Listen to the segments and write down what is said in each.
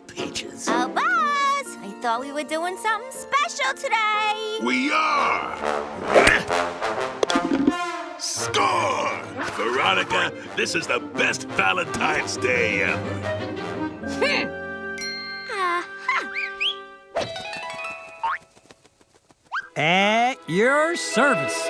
Peaches. Oh, boss! I thought we were doing something special today. We are! Score! Veronica, this is the best Valentine's Day ever. At your service.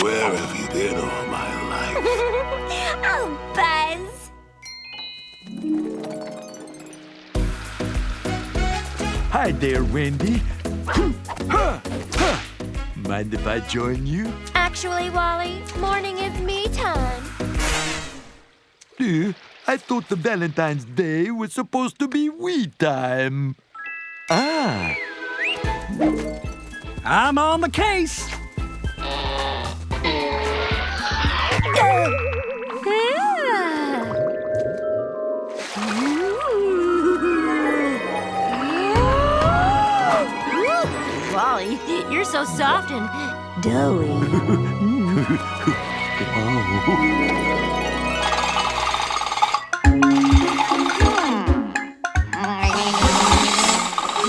Where have you been all my life? Oh, Buzz. Hi there, Wendy. Mind if I join you? Actually, Wally, morning is me time. I thought the Valentine's Day was supposed to be we time. Ah. I'm on the case. Wally, you're so soft and doughy.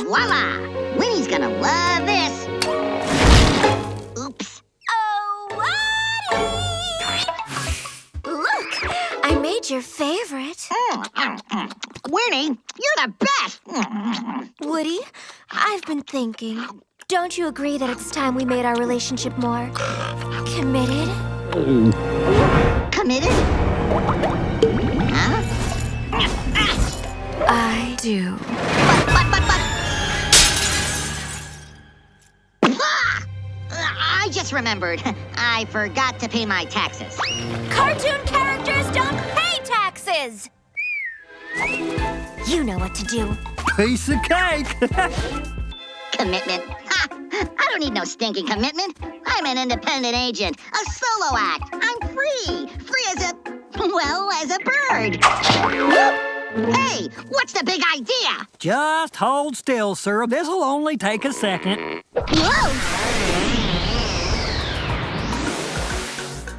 Voila! Winnie's gonna love this. Oops. Oh, Woody! Look, I made your favorite. Winnie, you're the best. Woody, I've been thinking. Don't you agree that it's time we made our relationship more committed? Committed? Huh? I do. I just remembered. I forgot to pay my taxes. Cartoon characters don't pay taxes! You know what to do. Piece of cake. Commitment. Ha! I don't need no stinking commitment. I'm an independent agent, a solo act. I'm free. Free as a bird. Hey, what's the big idea? Just hold still, sir. This'll only take a second. Whoa!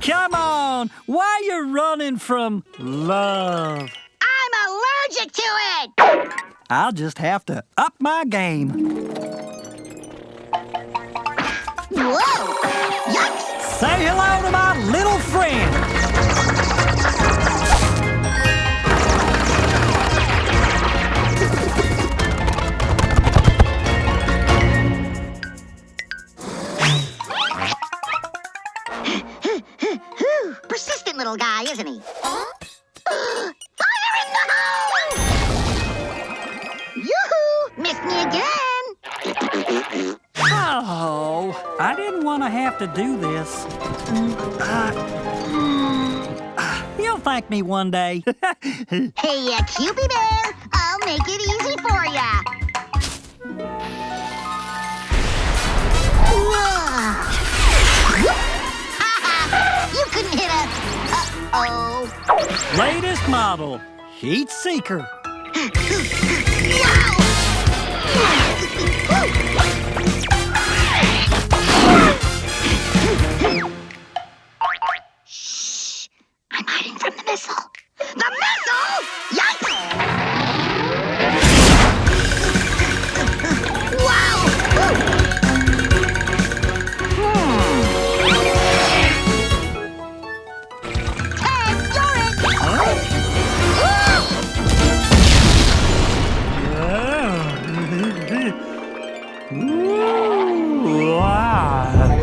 Come on. Why you running from love? I'm allergic to it! I'll just have to up my game. Whoa! Yikes! Say hello to my little friend. Persistent little guy, isn't he? Fire in the hole! Yoo-hoo! Missed me again! Oh, I didn't want to have to do this. You'll thank me one day. Hey, Cupid Bear, I'll make it easy for ya. You couldn't hit a... Uh-oh. Latest model, heat seeker. Shh! I'm hiding from the missile. The missile! Yikes! Wow! Ted, you're it! Wow.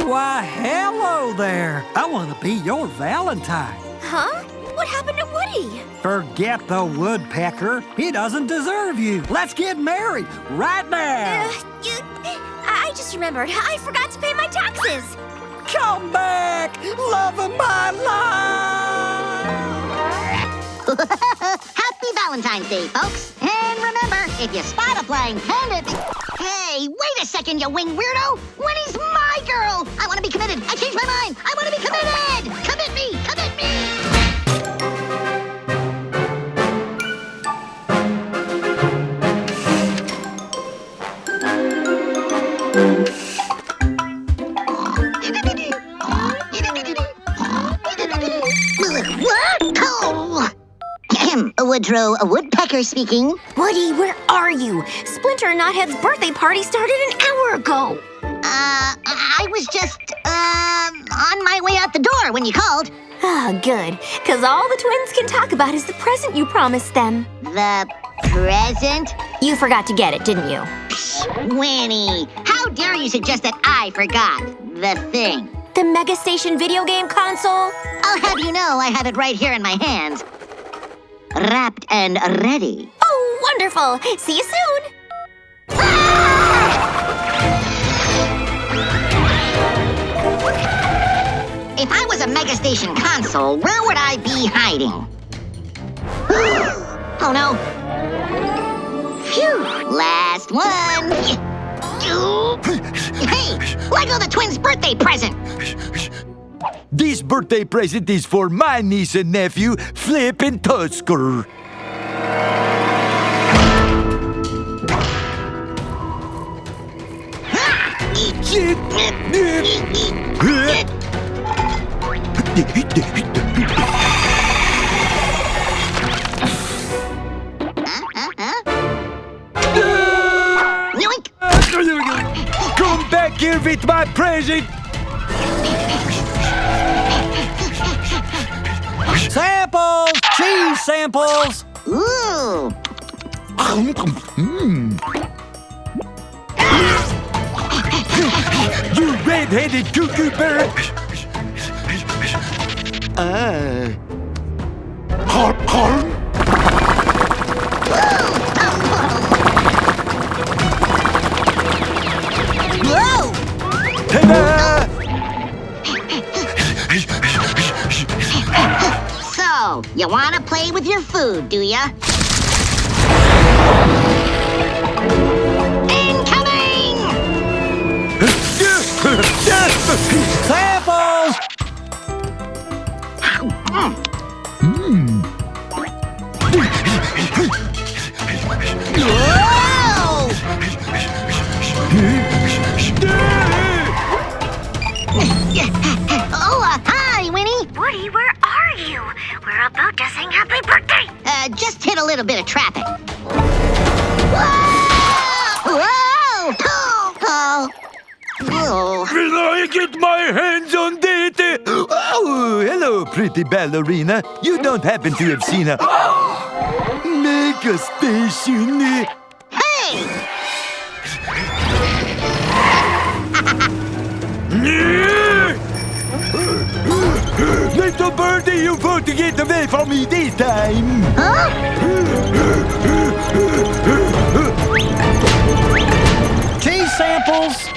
Why, hello there. I want to be your Valentine. Huh? What happened to Woody? Forget the woodpecker. He doesn't deserve you. Let's get married right now. I just remembered. I forgot to pay my taxes. Come back, love of my life. Happy Valentine's Day, folks. And remember, if you spot a flying panda... Hey, wait a second, you wing weirdo! Winnie's my girl! I want to be committed. I changed my mind. I want to be committed! Commit me! Commit me! What? Oh! Woodrow, a woodpecker speaking. Woody, where are you? Splinter and Knothead's birthday party started an hour ago. I was just, on my way out the door when you called. Ah, good. Because all the twins can talk about is the present you promised them. The present? You forgot to get it, didn't you? Winnie, how dare you suggest that I forgot the thing? The Mega Station video game console? I'll have you know I have it right here in my hands. Wrapped and ready. Oh, wonderful. See you soon. If I was a Mega Station console, where would I be hiding? Oh no. Phew. Last one. Hey, let go the twins' birthday present. This birthday present is for my niece and nephew, Flip and Tusker. Yoink. Come back here with my present. Samples! Cheese samples! Ooh. You red-headed cuckoo bird! Whoa. Ta-da! So, you want to play with your food, do ya? Incoming! Samples! Whoa! Oh, hi, Winnie. Woody, where are you? We're about to sing happy birthday. Just hit a little bit of traffic. Whoa! Whoa! Oh! Oh! Will I get my hands on that? Oh, hello, pretty ballerina. You don't happen to have seen a Mega Station? Hey! Little birdie, you want to get away from me this time. Huh? Cheese samples!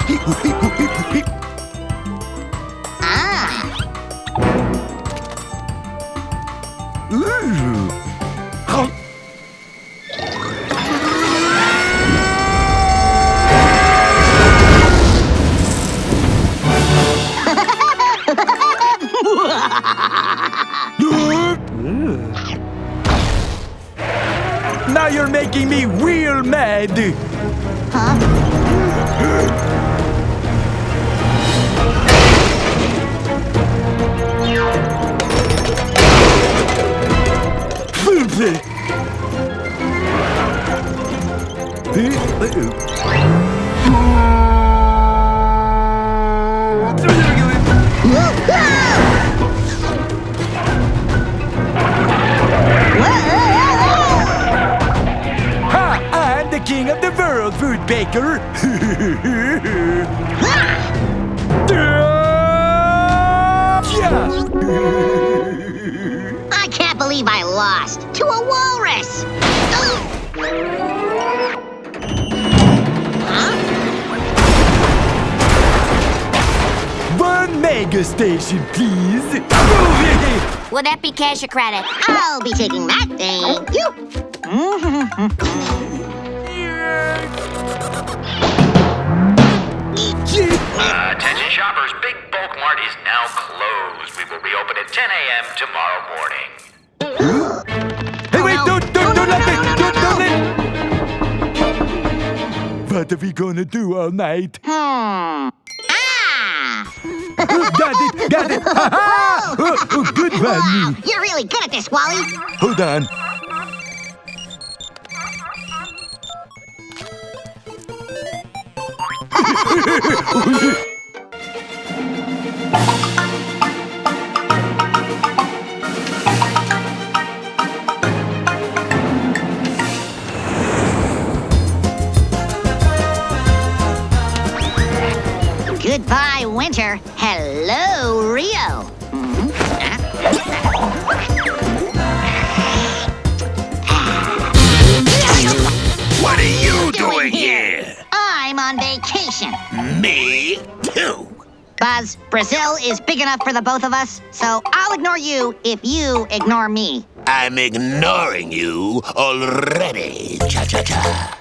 Ah! Ooh. Now you're making me real mad. Huh? Ha! I'm the king of the world, Woodpecker. I can't believe I lost to a walrus. One Mega Station, please. Would that be cash or credit? I'll be taking that, thank you. Attention shoppers, Big Bulk Mart is now closed. We will reopen at 10 a.m. tomorrow morning. Hey, wait, don't let me! Don't! What are we gonna do all night? Ah! Got it! Ha-ha! Oh, good one! You're really good at this, Wally. Hold on. Goodbye, winter. Hello, Rio. What are you doing here? I'm on vacation. Me too. Buzz, Brazil is big enough for the both of us, so I'll ignore you if you ignore me. I'm ignoring you already. Cha-cha-cha.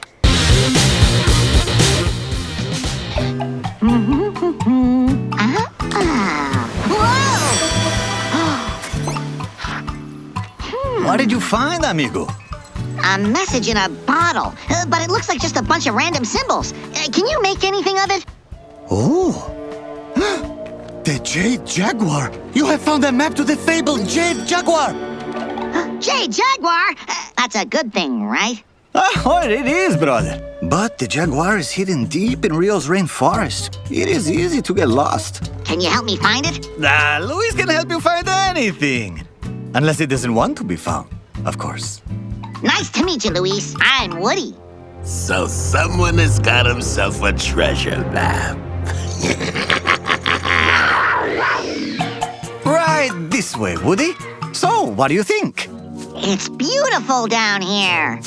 What did you find, amigo? A message in a bottle, but it looks like just a bunch of random symbols. Can you make anything of it? Oh. The Jade Jaguar! You have found a map to the fabled Jade Jaguar! Jade Jaguar? That's a good thing, right? Oh, it is, brother. But the Jaguar is hidden deep in Rio's rainforest. It is easy to get lost. Can you help me find it? Luis can help you find anything. Unless it doesn't want to be found, of course. Nice to meet you, Luis. I'm Woody. So someone has got himself a treasure map. Right this way, Woody. So, what do you think? It's beautiful down here.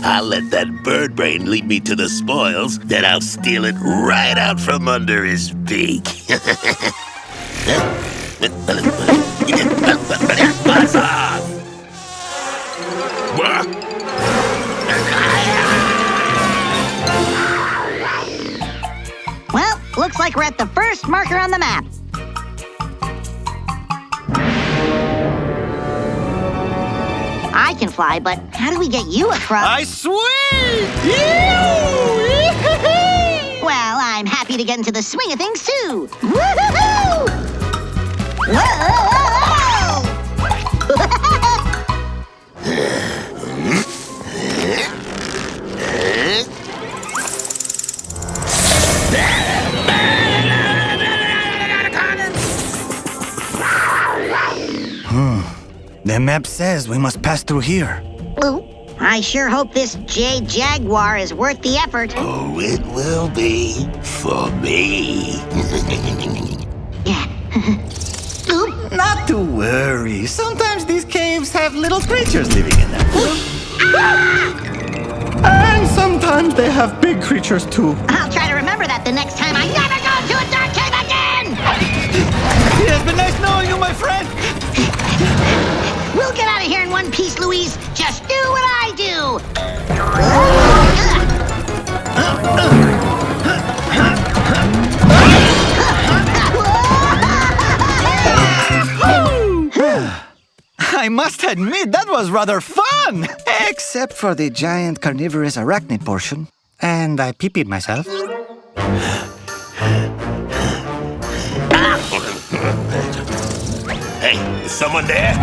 I'll let that bird brain lead me to the spoils, then I'll steal it right out from under his beak. Buzz off! What? Well, looks like we're at the first marker on the map. I can fly, but how do we get you across? I swear! Well, I'm happy to get into the swing of things, too. Woo-hoo-hoo! Whoa! The map says we must pass through here. Ooh, I sure hope this Jade Jaguar is worth the effort. Oh, it will be for me. Oop. Not to worry. Sometimes these caves have little creatures living in them. And sometimes they have big creatures too. I'll try to remember that the next time I never go to a dark cave again! It has been nice knowing you, my friend. We'll get out of here in one piece, Louise. Just do what I do. I must admit, that was rather fun! Except for the giant carnivorous arachnid portion. And I pee-peed myself. Hey, is someone there?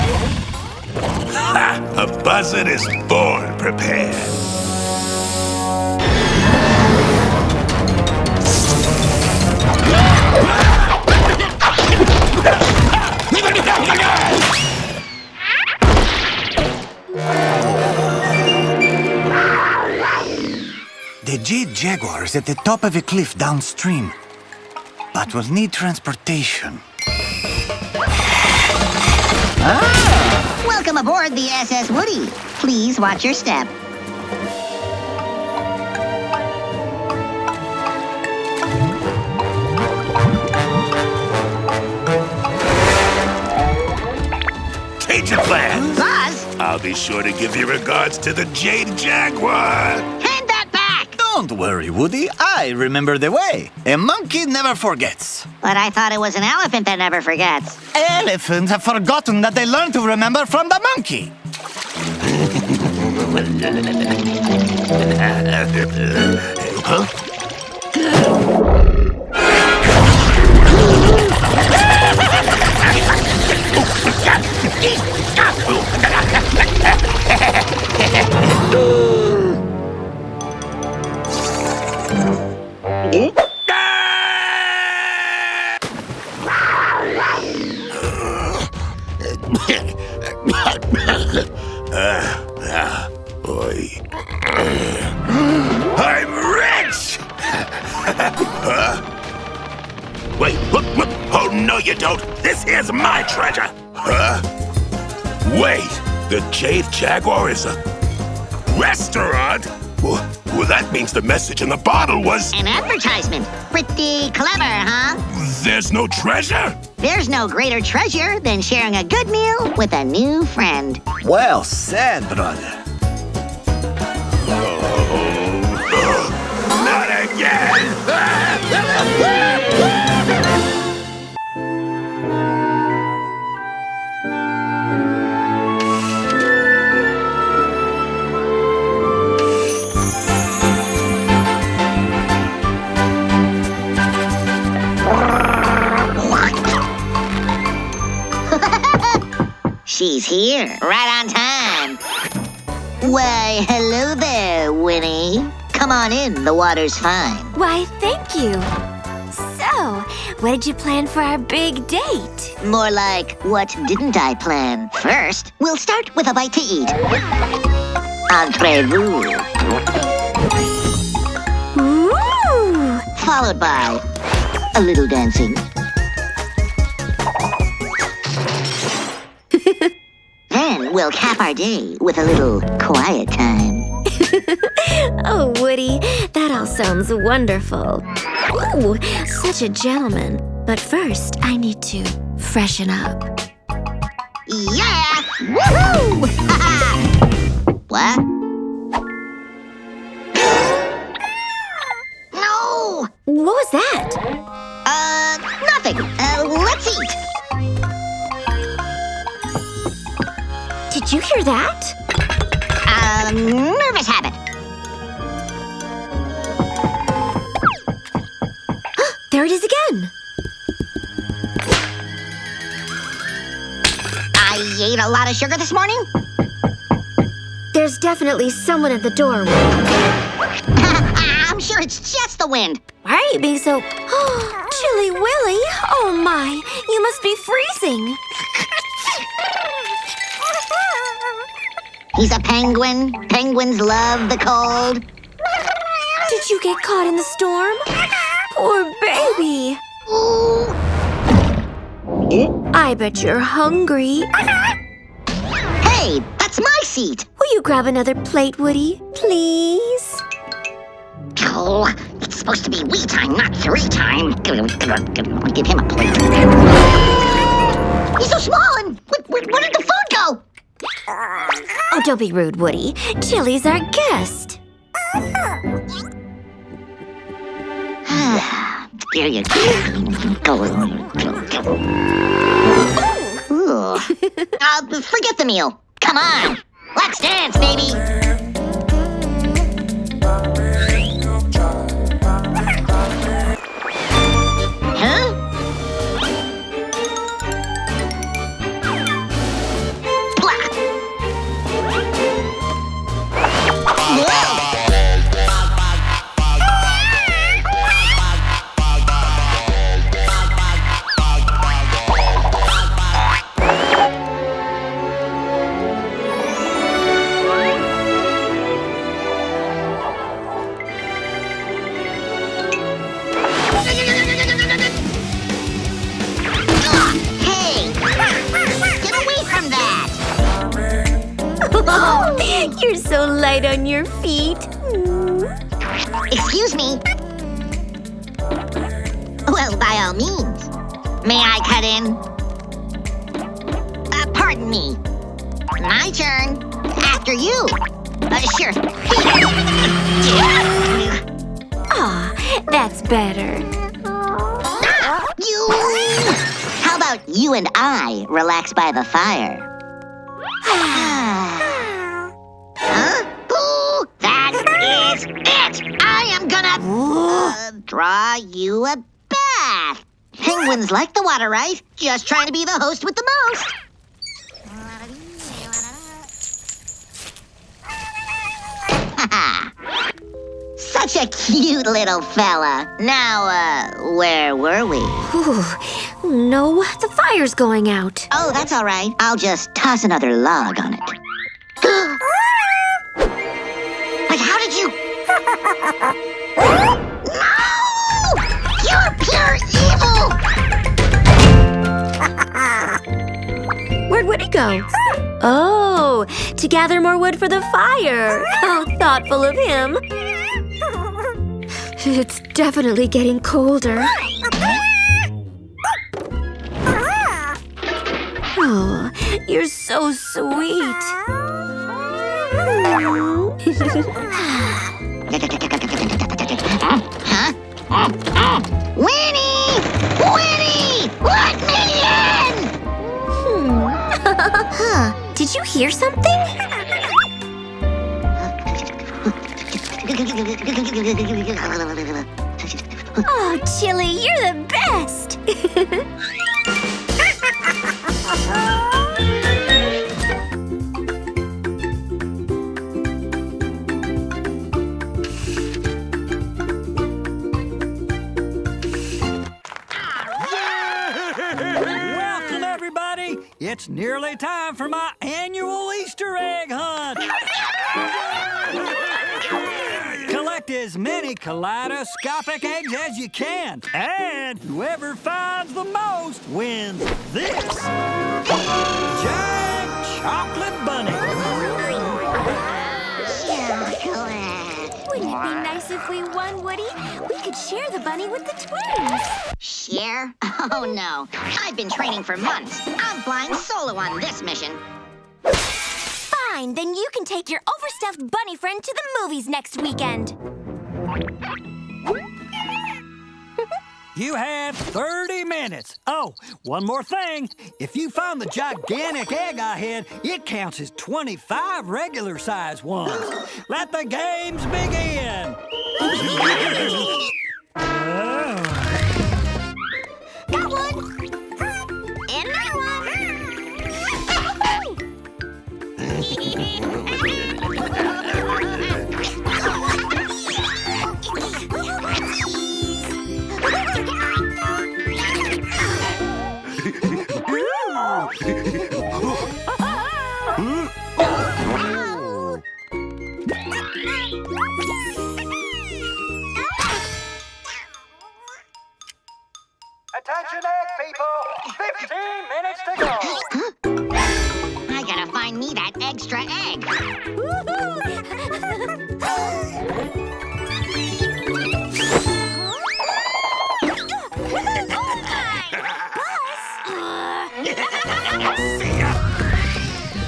Ha! A buzzard is born prepared. The Jade Jaguar is at the top of a cliff downstream, but will need transportation. Welcome aboard the SS Woody. Please watch your step. Change your plans. Buzz, I'll be sure to give your regards to the Jade Jaguar. Hand that back! Don't worry, Woody. I remember the way. A monkey never forgets. But I thought it was an elephant that never forgets. Elephants have forgotten that they learned to remember from the monkey. Boy. I'm rich! Huh? Wait, what? Oh, no, you don't. This here's my treasure. Huh? Wait, the Jade Jaguar is a restaurant? Well, that means the message in the bottle was... An advertisement. Pretty clever, huh? There's no treasure? There's no greater treasure than sharing a good meal with a new friend. Well said, brother. Not again! She's here, right on time. Why, hello there, Winnie. Come on in, the water's fine. Why, thank you. So, what did you plan for our big date? More like, what didn't I plan? First, we'll start with a bite to eat. Entrez-vous. Ooh! Followed by a little dancing. Then we'll cap our day with a little quiet time. Oh, Woody, that all sounds wonderful. Ooh, such a gentleman. But first, I need to freshen up. Yeah! Woohoo! What? No! What was that? Nothing. Let's eat. Did you hear that? Nervous habit. There it is again. I ate a lot of sugar this morning. There's definitely someone at the door. I'm sure it's just the wind. Why are you being so... Chilly Willy? Oh my, you must be freezing. He's a penguin. Penguins love the cold. Did you get caught in the storm? Poor baby. Ooh. I bet you're hungry. Hey, that's my seat. Will you grab another plate, Woody, please? Oh, it's supposed to be we time, not three time. Give him a plate. He's so small, and where did the food go? Oh, don't be rude, Woody. Chili's our guest. Here you go. Ooh. Forget the meal. Come on. Let's dance, baby. Huh? Blah. Whoa. You're so light on your feet. Excuse me. Well, by all means. May I cut in? Pardon me. My turn. After you. Sure. Aw, that's better. You. How about you and I relax by the fire? Huh? Ooh, that is it! I am gonna draw you a bath. Penguins like the water, right? Just trying to be the host with the most. Such a cute little fella. Now, where were we? Ooh, no, the fire's going out. Oh, that's all right. I'll just toss another log on it. But how did you... No! You're pure evil! Where'd Woody go? Oh, to gather more wood for the fire. How thoughtful of him. It's definitely getting colder. Oh, you're so sweet. Winnie! Winnie! Let me in! Huh, did you hear something? Oh, Chili, you're the best! Welcome, everybody. It's nearly time for my annual Easter egg hunt. Collect as many kaleidoscopic eggs as you can. And whoever finds the most wins this giant chocolate bunny. Wouldn't it be nice if we won, Woody? We could share the bunny with the twins. Share? Oh, no. I've been training for months. I'm flying solo on this mission. Fine, then you can take your overstuffed bunny friend to the movies next weekend. You have 30 minutes. Oh, one more thing. If you find the gigantic egg I hid, it counts as 25 regular-sized ones. Let the games begin. Got one! And that one! Attention, egg people! 15 minutes to go. I gotta find me that extra egg.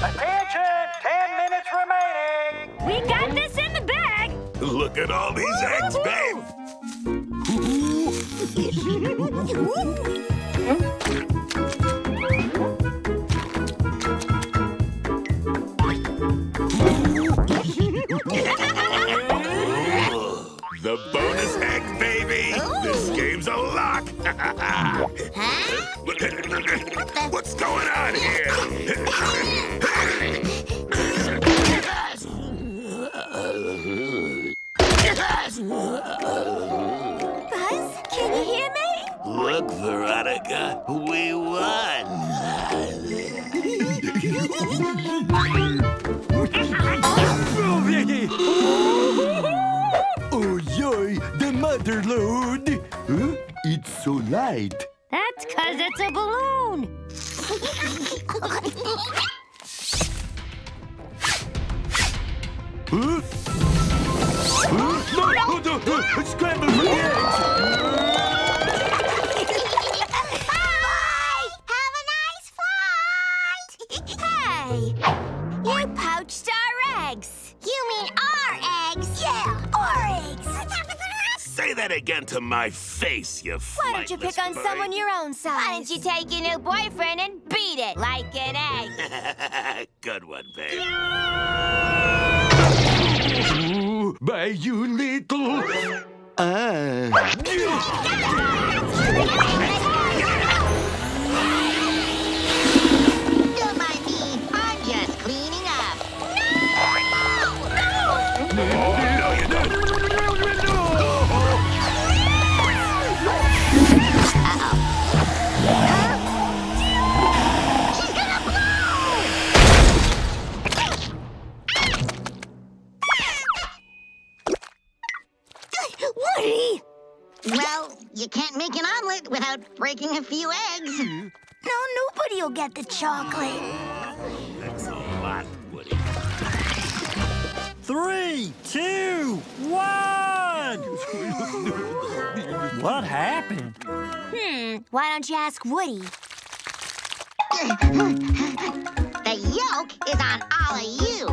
Attention! 10 minutes remaining. We got this in the bag! Look at all these eggs, babe. The bonus egg, baby. This game's a lock. What's going on here? Buzz, can you hear me? Look, Veronica, we won. Oh, yoy, the mother load. Huh? It's so light. That's 'cause it's a balloon. Huh? Huh? No! Scramble for the eggs! Bye! Have a nice flight! Hey! eggs. You mean our eggs? Yeah, our eggs. Say that again to my face, you Why don't you pick on someone your own size? Why don't you take your new boyfriend and beat it like an egg? Good one, babe. By you little... Don't mind me. I'm just cleaning up. She's gonna blow! Woody! Well, you can't make an omelet without breaking a few eggs. No, nobody will get the chocolate. That's a lot, Woody. 3, 2, 1! What happened? Why don't you ask Woody? The yolk is on all of you.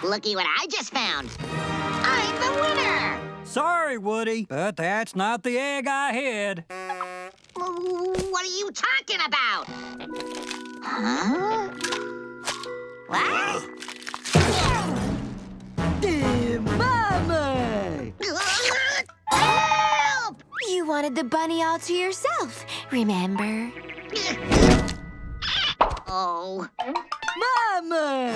Looky what I just found. I'm the winner. Sorry, Woody, but that's not the egg I hid. What are you talking about? Huh? What? Mama! Help! You wanted the bunny all to yourself, remember? Oh. Mama!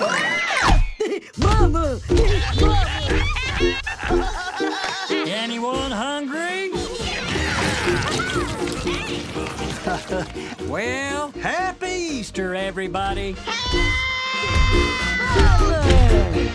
Mama! Anyone hungry? Well, happy Easter, everybody. Help!